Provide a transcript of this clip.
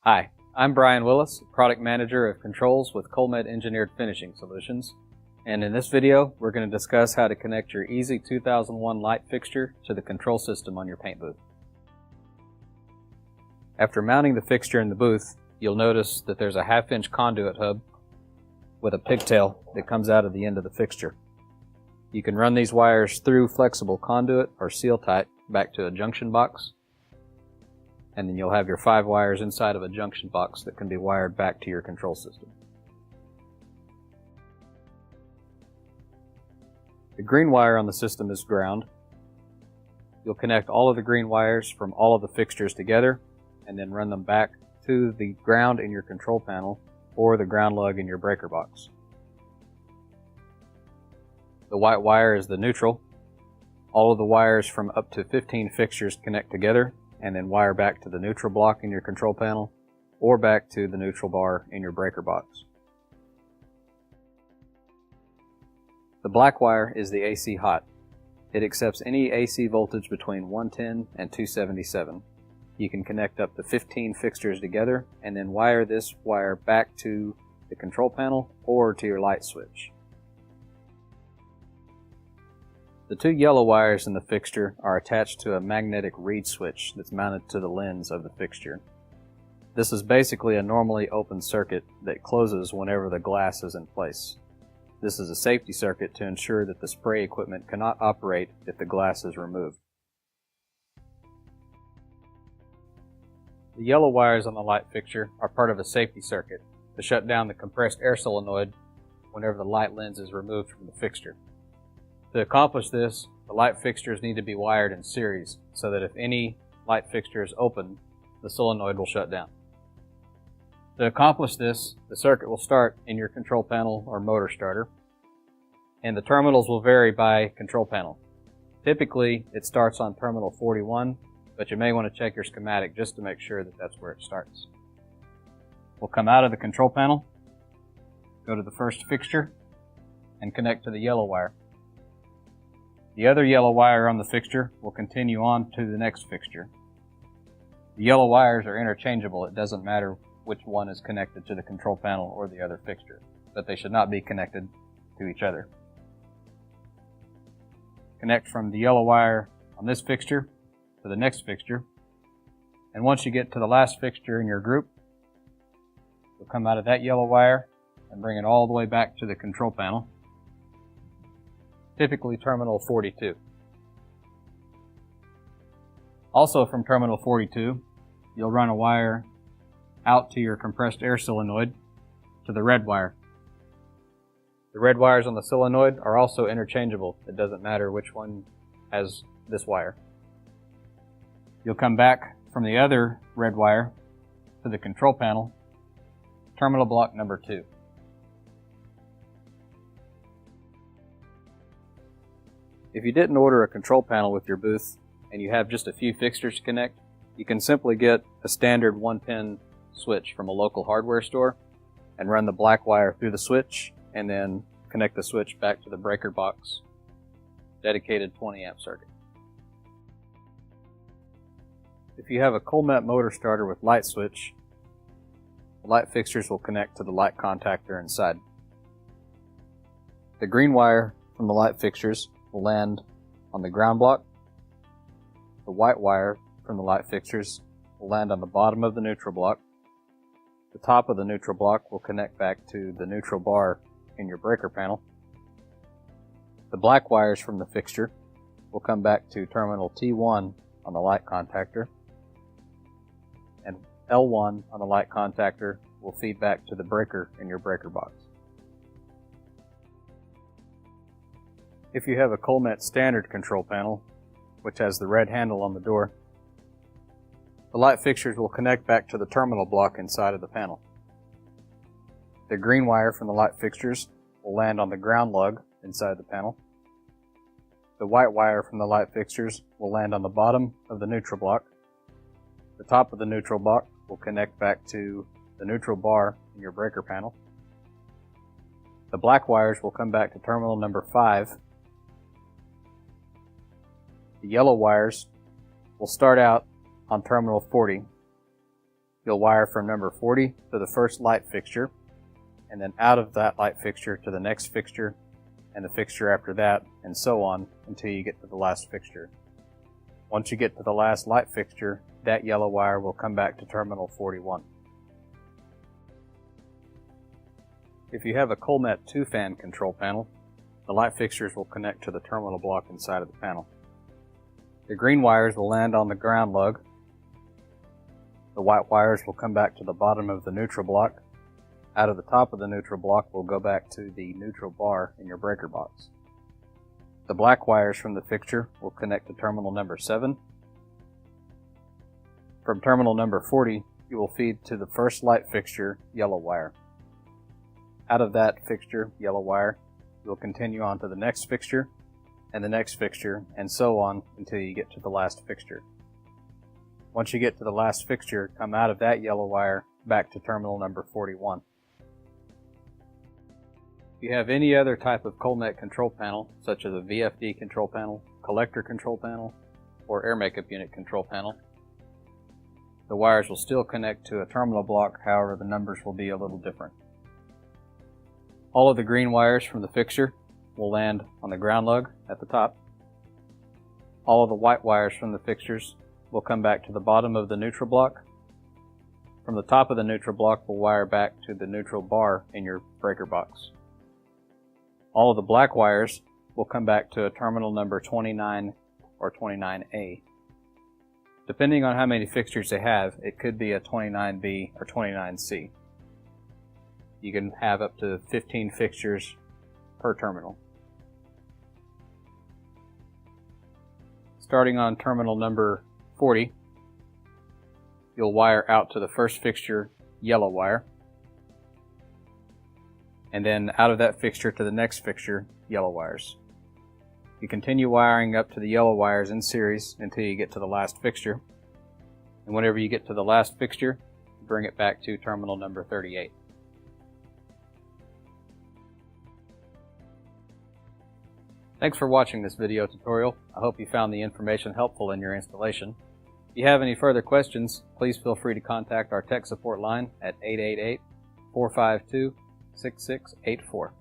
Hi, I'm Brian Willis, Product Manager of Controls with Col-Met Engineered Finishing Solutions, and in this video we're going to discuss how to connect your Easy 2001 light fixture to the control system on your paint booth. After mounting the fixture in the booth, you'll notice that there's a 1/2-inch conduit hub with a pigtail that comes out of the end of the fixture. You can run these wires through flexible conduit or seal tight back to a junction box, and then you'll have your 5 wires inside of a junction box that can be wired back to your control system. The green wire on the system is ground. You'll connect all of the green wires from all of the fixtures together and then run them back to the ground in your control panel or the ground lug in your breaker box. The white wire is the neutral. All of the wires from up to 15 fixtures connect together and then wire back to the neutral block in your control panel or back to the neutral bar in your breaker box. The black wire is the AC hot. It accepts any AC voltage between 110 and 277. You can connect up to 15 fixtures together and then wire this wire back to the control panel or to your light switch. The 2 yellow wires in the fixture are attached to a magnetic reed switch that's mounted to the lens of the fixture. This is basically a normally open circuit that closes whenever the glass is in place. This is a safety circuit to ensure that the spray equipment cannot operate if the glass is removed. The yellow wires on the light fixture are part of a safety circuit to shut down the compressed air solenoid whenever the light lens is removed from the fixture. To accomplish this, the light fixtures need to be wired in series so that if any light fixture is open, the solenoid will shut down. To accomplish this, the circuit will start in your control panel or motor starter, and the terminals will vary by control panel. Typically, it starts on terminal 41, but you may want to check your schematic just to make sure that that's where it starts. We'll come out of the control panel, go to the first fixture, and connect to the yellow wire. The other yellow wire on the fixture will continue on to the next fixture. The yellow wires are interchangeable. It doesn't matter which one is connected to the control panel or the other fixture, but they should not be connected to each other. Connect from the yellow wire on this fixture to the next fixture, and once you get to the last fixture in your group, you'll come out of that yellow wire and bring it all the way back to the control panel, typically terminal 42. Also from terminal 42, you'll run a wire out to your compressed air solenoid to the red wire. The red wires on the solenoid are also interchangeable. It doesn't matter which one has this wire. You'll come back from the other red wire to the control panel, terminal block number 2. If you didn't order a control panel with your booth and you have just a few fixtures to connect, you can simply get a standard 1-pin switch from a local hardware store and run the black wire through the switch and then connect the switch back to the breaker box, dedicated 20 amp circuit. If you have a Col-Met motor starter with light switch, the light fixtures will connect to the light contactor inside. The green wire from the light fixtures will land on the ground block. The white wire from the light fixtures will land on the bottom of the neutral block. The top of the neutral block will connect back to the neutral bar in your breaker panel. The black wires from the fixture will come back to terminal T1 on the light contactor, and L1 on the light contactor will feed back to the breaker in your breaker box. If you have a Col-Met standard control panel, which has the red handle on the door, the light fixtures will connect back to the terminal block inside of the panel. The green wire from the light fixtures will land on the ground lug inside the panel. The white wire from the light fixtures will land on the bottom of the neutral block. The top of the neutral block will connect back to the neutral bar in your breaker panel. The black wires will come back to terminal number 5. The yellow wires will start out on terminal 40. You'll wire from number 40 to the first light fixture, and then out of that light fixture to the next fixture, and the fixture after that, and so on until you get to the last fixture. Once you get to the last light fixture, that yellow wire will come back to terminal 41. If you have a Col-Met 2-fan control panel, the light fixtures will connect to the terminal block inside of the panel. The green wires will land on the ground lug. The white wires will come back to the bottom of the neutral block. Out of the top of the neutral block will go back to the neutral bar in your breaker box. The black wires from the fixture will connect to terminal number 7. From terminal number 40, you will feed to the first light fixture yellow wire. Out of that fixture, yellow wire, you'll continue on to the next fixture, and the next fixture, and so on until you get to the last fixture. Once you get to the last fixture, come out of that yellow wire back to terminal number 41. If you have any other type of Col-Met control panel, such as a VFD control panel, collector control panel, or air makeup unit control panel, the wires will still connect to a terminal block, however the numbers will be a little different. All of the green wires from the fixture will land on the ground lug at the top. All of the white wires from the fixtures will come back to the bottom of the neutral block. From the top of the neutral block will wire back to the neutral bar in your breaker box. All of the black wires will come back to a terminal number 29 or 29A. Depending on how many fixtures they have, it could be a 29B or 29C. You can have up to 15 fixtures per terminal. Starting on terminal number 40, you'll wire out to the first fixture yellow wire, and then out of that fixture to the next fixture yellow wires. You continue wiring up to the yellow wires in series until you get to the last fixture, and whenever you get to the last fixture, bring it back to terminal number 38. Thanks for watching this video tutorial. I hope you found the information helpful in your installation. If you have any further questions, please feel free to contact our tech support line at 888-452-6684.